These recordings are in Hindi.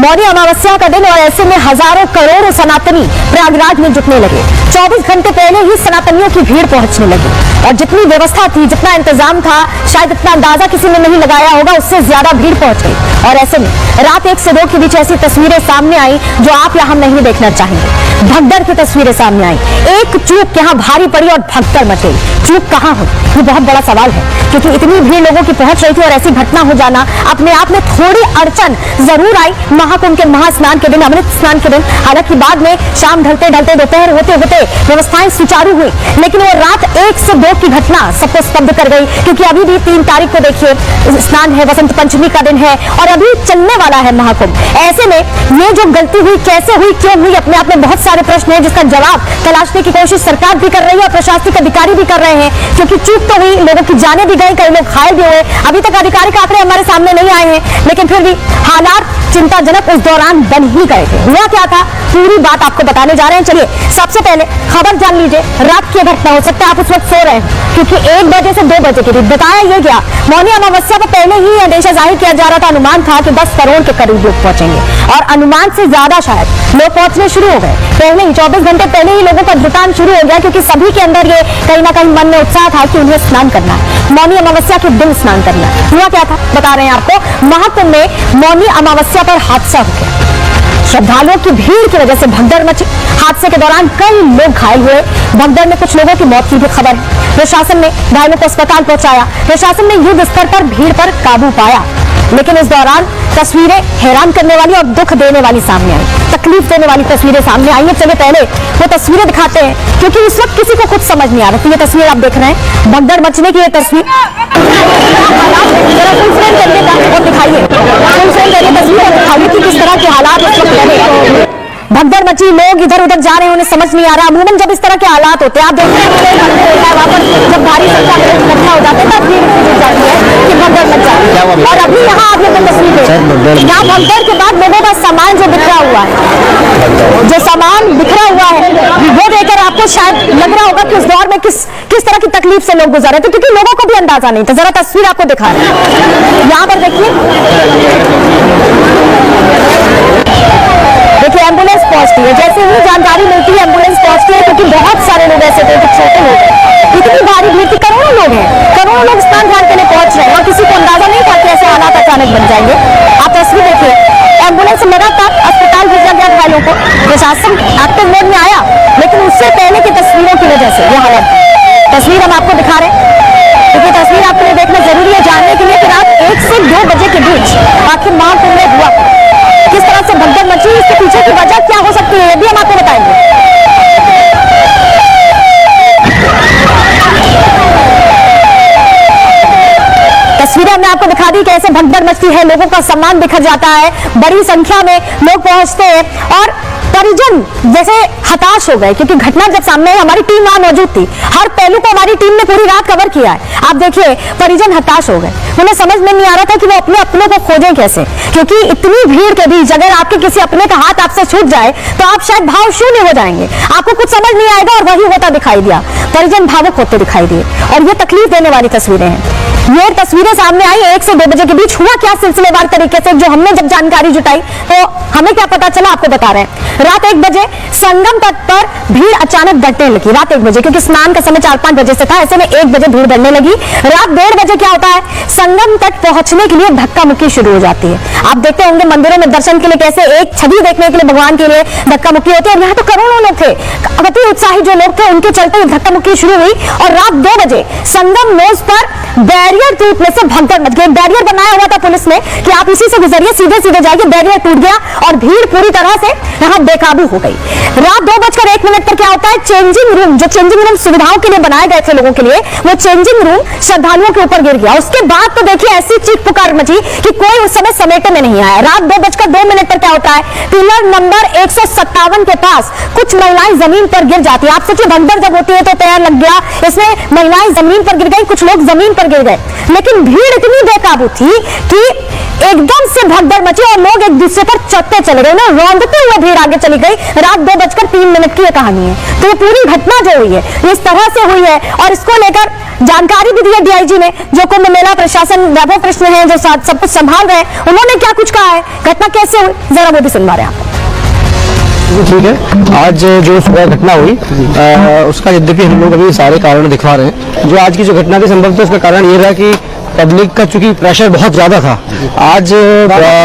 मौनी अमावस्या का दिन और ऐसे में हजारों करोड़ों सनातनी प्रयागराज में जुटने लगे। 24 घंटे पहले ही सनातनियों की भीड़ पहुंचने लगी और जितनी व्यवस्था थी, जितना इंतजाम था, शायद इतना अंदाजा किसी ने नहीं लगाया होगा, उससे ज्यादा भीड़ पहुंच गई। और ऐसे में रात 1 से 2 के बीच ऐसी तस्वीरें सामने आई जो आप या हम नहीं देखना चाहेंगे। भगदड़ की तस्वीरें सामने आई। एक चूक यहाँ भारी पड़ी और भगदड़ मच गई। चूक कहाँ हुई, ये बहुत बड़ा सवाल है, क्योंकि इतनी भीड़ लोगों की पहुंच रही थी और ऐसी घटना हो जाना अपने आप में थोड़ी अड़चन जरूर आई। महाकुंभ के महास्नान के दिन, अमृत स्नान के दिन, हालांकि बाद में शाम ढलते ढलते दोपहर होते होते व्यवस्थाएं सुचारू हुई, लेकिन वो रात 1 से 2 की घटना सबको स्तब्ध कर गई। क्योंकि अभी भी 3 तारीख को देखिए स्नान है, वसंत पंचमी का दिन है और अभी चलने वाला है महाकुंभ। ऐसे में ये जो गलती हुई, कैसे हुई, क्यों हुई, अपने आप में बहुत सारे प्रश्न हैं जिसका जवाब तलाशने की कोशिश सरकार भी कर रही है और प्रशासनिक अधिकारी भी कर रहे हैं। क्योंकि चूक तो हुई, लोगों की जाने भी गई, कई लोग घायल भी हुए। अभी तक आधिकारिक आंकड़े हमारे सामने नहीं आए हैं, लेकिन फिर भी हालात चिंताजनक उस दौरान बन ही गए थे। हुआ क्या था, पूरी बात आपको बताने जा रहे हैं। चलिए सबसे पहले खबर जान लीजिए। रात की घटना, हो सकता है आप उस वक्त सो रहे हैं, क्योंकि 1 बजे से 2 बजे के बीच बताया ये गया। मौनी अमावस्या को पहले ही अंदेशा जाहिर किया जा रहा था, अनुमान था कि 10 करोड़ के करीब लोग पहुंचेंगे और अनुमान से ज्यादा शायद लोग पहुंचने शुरू हो गए। पहले ही 24 घंटे पहले ही लोगों का जुटान शुरू हो गया, क्योंकि सभी के अंदर ये कहीं ना कहीं मन में उत्साह था कि उन्हें स्नान करना है, मौनी अमावस्या के दिन स्नान करना है। हुआ क्या था बता रहे हैं आपको। महाकुंभ में मौनी अमावस्या पर हादसा हो गया। श्रद्धालुओं की भीड़ की वजह से भगदड़ मची। हादसे के दौरान कई लोग घायल हुए। भगदड़ में कुछ लोगों की मौत की भी खबर है। प्रशासन ने घायलों को अस्पताल पहुंचाया। प्रशासन ने युद्ध स्तर पर भीड़ पर काबू पाया, लेकिन इस दौरान तस्वीरें हैरान करने वाली और दुख देने वाली सामने आई, तकलीफ देने वाली तस्वीरें सामने आई है। चलिए पहले वो तस्वीरें दिखाते हैं, क्योंकि उस वक्त किसी को कुछ समझ नहीं आ रहा। ये तस्वीर आप देख रहे हैं, भगदड़ मचने की ये तस्वीर। दिखाइए तस्वीर, दिखाइए कि किस तरह के हालात उस वक्त लगे। भगदड़ मची, लोग इधर उधर जा रहे हैं, उन्हें समझ नहीं आ रहा। अमूमन जब इस तरह के हालात होते हैं, आप देखते हैं वहां पर जब भारी संख्या में इकट्ठा हो जाते हैं तब भीड़ जुट जाती है कि भगदड़ मच जाती है। और अभी यहाँ आप लोग तस्वीर देखें, यहाँ भगदड़ के बाद लोगों का सामान जो बिखरा हुआ है, जो सामान बिखरा हुआ है, वो देखकर आपको शायद लग रहा होगा कि उस दौर में किस तरह की तकलीफ से लोग गुजर रहे थे, क्योंकि लोगों को भी अंदाजा नहीं था। जरा तस्वीर आपको दिखा रहे हैं, यहाँ पर देखिए एम्बुलेंस पहुंचती है। जैसे ही जानकारी मिलती है एम्बुलेंस पहुंचती है, क्योंकि बहुत सारे लोग ऐसे थे, कुछ छोटे लोग, इतनी भारी भीड़ थी, करोड़ों लोग हैं, करोड़ों लोग स्नान घाट के लिए पहुंच रहे हैं और किसी को अंदाजा नहीं था कि ऐसे हालात अचानक बन जाएंगे। आप तस्वीर देखिए, एम्बुलेंस लगातार अस्पताल भेजा गया घायलों को। प्रशासन एक्टिव मोड में आया, लेकिन उससे पहले की तस्वीरों की वजह से यह हालत। तस्वीर हम आपको दिखा रहे हैं, क्योंकि तस्वीर आपके लिए देखना जरूरी है जानने के लिए कि रात 1 से 2 बजे के बीच आखिर महाकुंभ में हुआ किस तरह से भगदड़ मची, इसके पीछे की वजह क्या हो सकती है, ये भी हम आपको बताएंगे। तस्वीरें हमने आपको दिखा दी कैसे भगदड़ मचती है, लोगों का सम्मान बिखर जाता है, बड़ी संख्या में लोग पहुंचते हैं और परिजन जैसे हताश हो गए, क्योंकि घटना जब सामने है, हमारी टीम वहां मौजूद थी, हर पहलू को हमारी टीम ने पूरी रात कवर किया है। आप देखिए परिजन हताश हो गए, उन्हें समझ में नहीं आ रहा था कि वो अपने अपनों को खोजें कैसे, क्योंकि इतनी भीड़ के बीच अगर आपके किसी अपने का हाथ आपसे छूट जाए तो आप शायद भाव शून्य हो जाएंगे, आपको कुछ समझ नहीं आएगा। और वही होता दिखाई दिया, परिजन भावुक होते दिखाई दिए और ये तकलीफ देने वाली तस्वीरें हैं। ये तस्वीरें सामने आई 1 से 2 बजे के बीच। हुआ क्या सिलसिलेवार तरीके से, जो हमने जब जानकारी जुटाई तो हमें क्या पता चला आपको बता रहे हैं। रात 1 बजे संगम तट पर भीड़ अचानक बढ़ने लगी। रात 1 बजे, क्योंकि स्नान का समय 4-5 बजे से था, ऐसे में 1 बजे भीड़ बढ़ने लगी। रात 1:30 बजे क्या होता है, संगम तट पहुंचने के लिए धक्का मुक्की शुरू हो जाती है। आप देखते होंगे मंदिरों में दर्शन के लिए कैसे एक छवि देखने के लिए भगवान के लिए धक्का मुक्की होती है, और यहाँ तो करोड़ों लोग थे, अति उत्साही जो लोग थे, उनके चलते धक्का मुक्की शुरू हुई। और रात 2 बजे संगम नोज पर बैरियर टूटने से भगदड़ मच गई। बैरियर बनाया हुआ था पुलिस ने कि आप इसी से गुजरिए, सीधे सीधे जाइए, बैरियर टूट गया और भीड़ पूरी तरह से यहाँ बेकाबू हो गई। रात 2:01 पर क्या होता है, चेंजिंग रूम, जो चेंजिंग रूम सुविधाओं के लिए बनाए गए थे लोगों के लिए, वो चेंजिंग रूम श्रद्धालुओं के ऊपर गिर गया। उसके बाद तो देखिए ऐसी चीख पुकार मची कि कोई उस समय समेटने में नहीं आया। रात 2:02 पर क्या होता है, पिलर नंबर 157 के पास कुछ महिलाएं जमीन पर गिर जाती है। आप सोचिए भगदड़ जब होती है तो पैर लग गया, इसमें महिलाएं जमीन पर गिर गई, कुछ लोग जमीन पर गिर गए, लेकिन भीड़ इतनी बेकाबू थी कि एकदम से भगदड़ मची और लोग एक दूसरे पर चढ़ते चले गए, रौंदते हुए भीड़ आगे चली गई। रात 2 9:03 की ये कहानी है। तो ये पूरी घटना जो हुई है इस तरह से हुई है और इसको लेकर जानकारी भी दी है डीआईजी ने, जो कुंभ मेला प्रशासन वैभव कृष्ण है जो सब कुछ संभाल रहे हैं, उन्होंने क्या कुछ कहा है, घटना कैसे हुई, जरा वो भी सुनवा रहे हैं आपको। ठीक है, आज जो सुबह घटना हुई उसका यद्यपि हम लोग अभी सारे कारण दिखवा रहे हैं। जो आज की जो घटना थी संभवतः उसका कारण ये रहा कि पब्लिक का चूंकि प्रेशर बहुत ज्यादा था। आज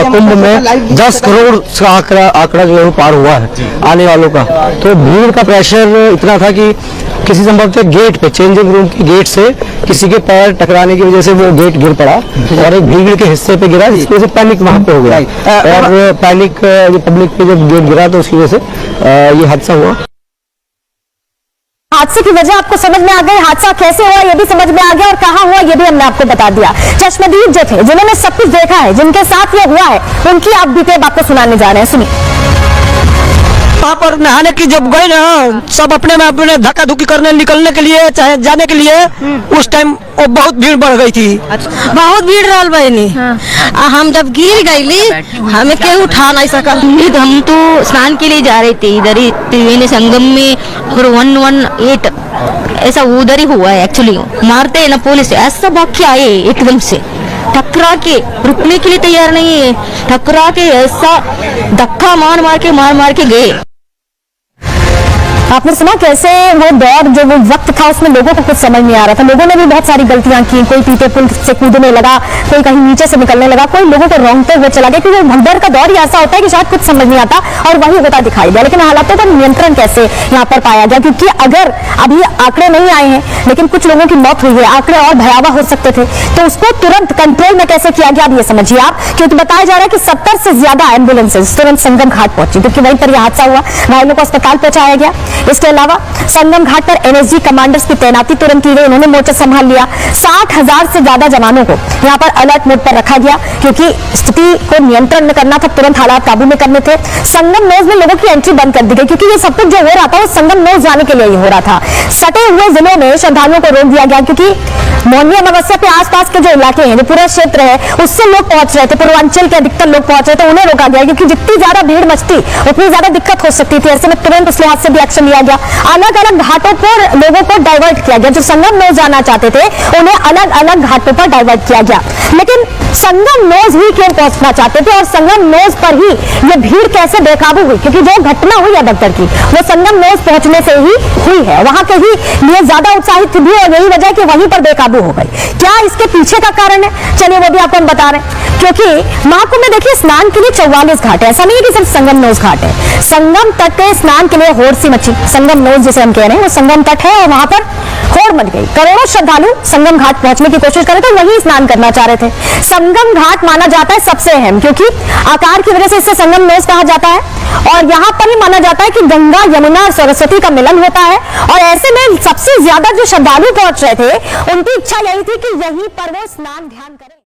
कुंभ में 10 करोड़ का आंकड़ा जो है वो पार हुआ है आने वालों का, तो भीड़ का प्रेशर इतना था कि किसी संभवतः गेट पे, चेंजिंग रूम के गेट से किसी के पैर टकराने की वजह से वो गेट गिर पड़ा और एक भीड़ के हिस्से पे गिरा, जिसकी वजह से पैनिक वहां पे हो गया और पैनिक पब्लिक पे जब गेट गिरा तो उसकी वजह से ये हादसा हुआ। हादसे की वजह आपको समझ में आ गई, हादसा कैसे हुआ ये भी समझ में आ गया और कहां हुआ ये भी हमने आपको बता दिया। चश्मदीद जो थे, जिन्होंने सब कुछ देखा है, जिनके साथ ये हुआ है, उनकी आप डिटेल आपको सुनाने जा रहे हैं, सुनिए। वहाँ पर नहाने की जब गए ना, सब अपने में अपने धक्का धुक्की करने निकलने के लिए चाहे जाने के लिए, उस टाइम वो बहुत भीड़ बढ़ गई थी। बहुत भीड़ रहल बहनी। हम जब गिर गईली हमें केहू उठा नहीं सका। हम तो स्नान के लिए जा रहे थे इधर ही त्रिवेणी संगम में, और 118 ऐसा उधर ही हुआ है एक्चुअली। मारते है ना पुलिस, ऐसा भाग के आए एकदम से, टकरा के, रुकने के लिए तैयार नहीं है, टकरा के ऐसा धक्का मार मार के गए। आपने सुना कैसे वो दौर, जो वो वक्त था उसमें लोगों को कुछ समझ नहीं आ रहा था, लोगों ने भी बहुत सारी गलतियां की, कोई पीछे पुल से कूदने लगा, कोई कहीं नीचे से निकलने लगा, कोई लोगों को रोंगते हुए चला गया, क्योंकि भगदड़ का दौर ही ऐसा होता है कि शायद कुछ समझ नहीं आता और वही होता दिखाई दिया। लेकिन हालातों पर नियंत्रण कैसे यहाँ पर पाया गया, क्योंकि अगर अभी आंकड़े नहीं आए हैं लेकिन कुछ लोगों की मौत हुई है, आंकड़े और भयावह हो सकते थे, तो उसको तुरंत कंट्रोल में कैसे किया गया, अब ये समझिए आप। क्योंकि बताया जा रहा है कि 70 से ज्यादा एम्बुलेंसेज तुरंत संगम घाट पहुंची, क्योंकि वहीं पर यह हादसा हुआ, घायलों को अस्पताल पहुंचाया गया। इसके अलावा संगम घाट पर एनएसजी कमांडर्स की तैनाती तुरंत की गई, उन्होंने मोर्चा संभाल लिया। 60,000 से ज्यादा जवानों को यहाँ पर अलर्ट मोड पर रखा गया, क्योंकि स्थिति को नियंत्रण में करना था, तुरंत हालात काबू में करने थे। संगम नोज में लोगों की एंट्री बंद कर दी गई, क्योंकि ये सब कुछ जो हो रहा था वो संगम नोज जाने के लिए ही हो रहा था। सटे हुए जिलों में श्रद्धालुओं को रोक दिया गया, क्योंकि मौनी अमावस्या पे आसपास के जो इलाके हैं, जो पूरा क्षेत्र है, उससे लोग पहुंच रहे थे, पूर्वांचल के अधिकतर लोग पहुंच रहे थे, उन्हें रोका गया, क्योंकि जितनी ज्यादा भीड़ मचती उतनी ज्यादा दिक्कत हो सकती थी। ऐसे में तुरंत उस लिहाज से भी एक्शन लिया गया। अलग अलग घाटों पर लोगों को डाइवर्ट किया गया, जो संगम नोज जाना चाहते थे उन्हें अलग अलग घाटों पर डाइवर्ट किया गया। लेकिन संगम नोज ही क्यों पहुंचना चाहते थे और संगम नोज पर ही ये भीड़ कैसे बेकाबू हुई, क्योंकि जो घटना हुई है भगदड़ की वो संगम नोज पहुंचने से ही हुई है, वहां के ही लिए ज्यादा उत्साहित थी और यही वजह कि वहीं पर बेकाबू हो गई। क्या इसके पीछे का कारण है, चलिए वो भी आपको हम बता रहे हैं। क्योंकि महाकुंभ में देखिए स्नान के लिए 44 घाट है, ऐसा नहीं है कि सिर्फ संगम नोज घाट है। संगम तट पे स्नान के लिए होड़ सी मची, संगम नोज जिसे हम कह रहे हैं वो संगम तट है और वहां पर होड़ मच गई। करोड़ों श्रद्धालु संगम घाट पहुंचने की कोशिश कर रहे थे, वहीं स्नान करना चाह रहे थे। संगम घाट माना जाता है सबसे अहम, क्योंकि आकार की वजह से इसे संगम नोज कहा जाता है और यहाँ पर ही माना जाता है कि गंगा, यमुना और सरस्वती का मिलन होता है। और ऐसे में सबसे ज्यादा जो श्रद्धालु पहुंच रहे थे उनकी इच्छा यही थी कि यहीं पर वो स्नान ध्यान करें।